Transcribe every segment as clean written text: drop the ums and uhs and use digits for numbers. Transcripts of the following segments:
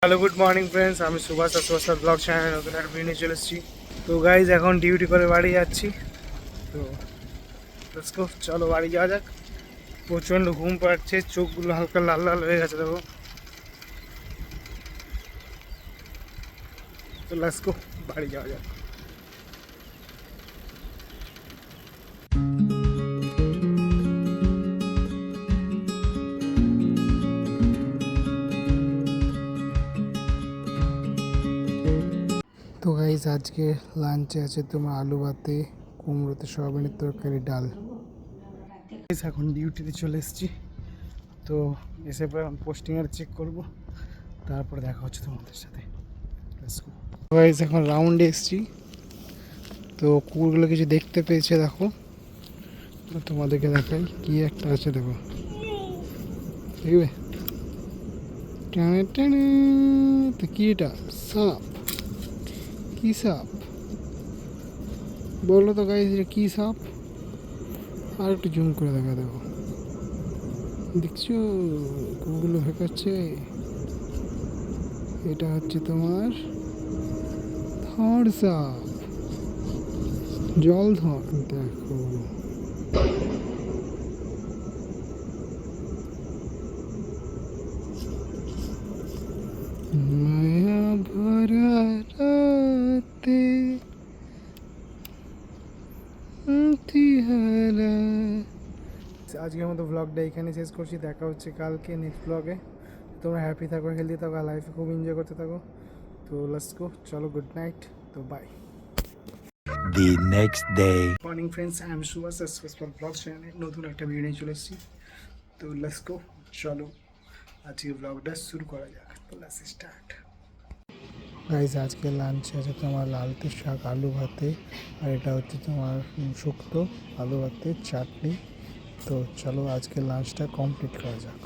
Hello good morning friends, আমি Subhash Subhash blog channel নতুন একটা ভিডিও নিয়ে চলে এসেছি। তো গাইজ এখন ডিউটি করে বাড়ি যাচ্ছি। তো লেটস গো, চলো বাড়ি যাওয়া যাক। প্রচণ্ড ঘুম পাচ্ছে, চোখগুলো হালকা লাল লাল হয়ে গেছে দেখো। তো লেটস গো, বাড়ি যাওয়া যাক। তো গাইজ আজকে লাঞ্চে আছে তোমার আলু ভাতে, কুমড়োতে সয়াবিনের তরকারি, ডাল। এখন ডিউটিতে চলে এসেছি। তো এসে পরে পোস্টিংয়ের চেক করব, তারপরে দেখা হচ্ছে তোমাদের সাথে। গাইজ এখন রাউন্ডে এসেছি। তো কুকুরগুলো কিছু দেখতে পেয়েছে দেখো, তো তোমাদেরকে দেখাই কি একটা আছে দেখো, দেখবে? টেনে টেনে, তো কি এটা? সাপ। কি সাপ বলো তো গাইজ, এটা কি সাপ? আর একটু জুম করে দেখা, দেখো দেখছো কুকুরগুলো ভেকাচ্ছে। এটা হচ্ছে তোমার থর সাপ, জলধর। দেখো মায়া ভরা রাতে তিহারা। আজকের মতো ব্লগটা এখানে শেষ করছি, দেখা হচ্ছে কালকে নেক্সট ব্লগে। তোমরা হ্যাপি থাকো, হেলদি থাকো, লাইফে খুব এনজয় করতে থাকো। তো লেটস গো, চলো গুড নাইট, তো bye. The next day. Morning friends, I am Subhash blog চ্যানেলে নতুন একটা ভিডিও নিয়ে চলে এসেছি। তো লেটস গো, চলো আজকে ব্লগটা শুরু করা যাক। তো লেটস স্টার্ট। গাইজ আজকে লাঞ্চে আছে তোমার লালতে শাক আলু ভাতে, আর এটা হচ্ছে তোমার শুক্তো আলু ভাতে চাটনি। তো চলো আজকে লাঞ্চটা কমপ্লিট করা যাক।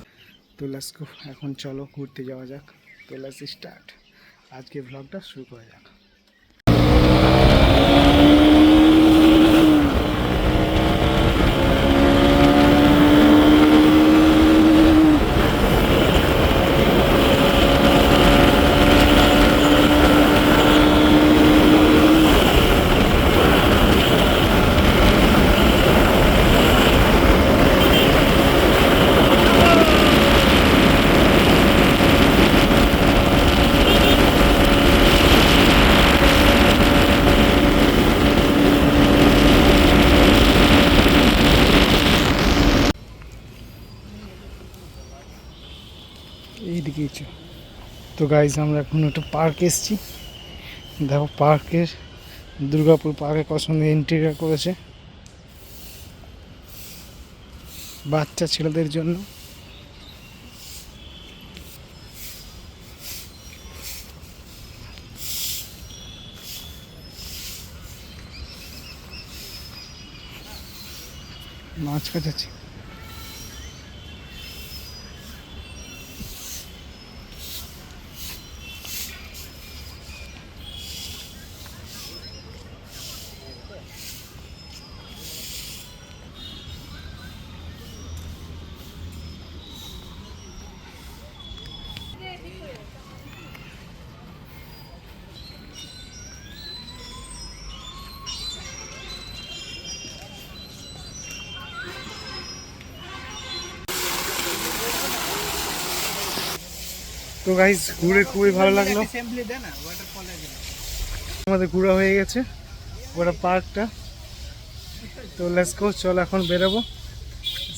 তো লেটস গো, এখন চলো ঘুরতে যাওয়া যাক। তো লেটস স্টার্ট, আজকে ব্লগটা শুরু করা যাক। এইদিকেই চ। তো গাইজ আমরা এখন একটা পার্কে এসেছি। দেখো পার্কের, দুর্গাপুর পার্কে কত সুন্দর ইন্টেরিয়র করেছে বাচ্চা ছেলেদের জন্য। মাছ কাছাচ্ছি। তো গাইজ ঘুরে খুবই ভালো লাগলো। আমাদের ঘোরা হয়ে গেছে ওটা পার্কটা। তো লেটস গো, চলো এখন বেরোবো।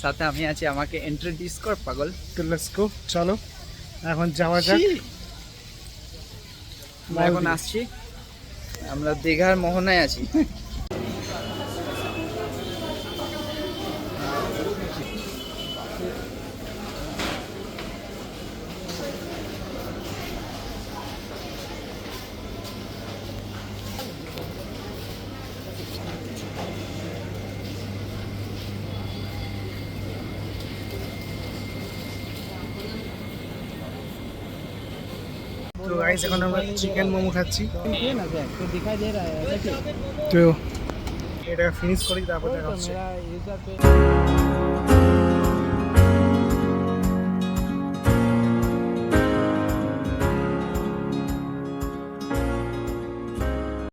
সাথে আমি আছি, আমাকে ইন্ট্রোডিউস কর পাগল। তো লেটস গো, চলো এখন যাওয়া যাক। আমরা এখন আসছি, আমরা দীঘার মোহনায় আছি। তো গাইস এখন আমরা চিকেন মোমো খাচ্ছি। তো এটা ফিনিশ করি, তারপর দেখা হচ্ছে।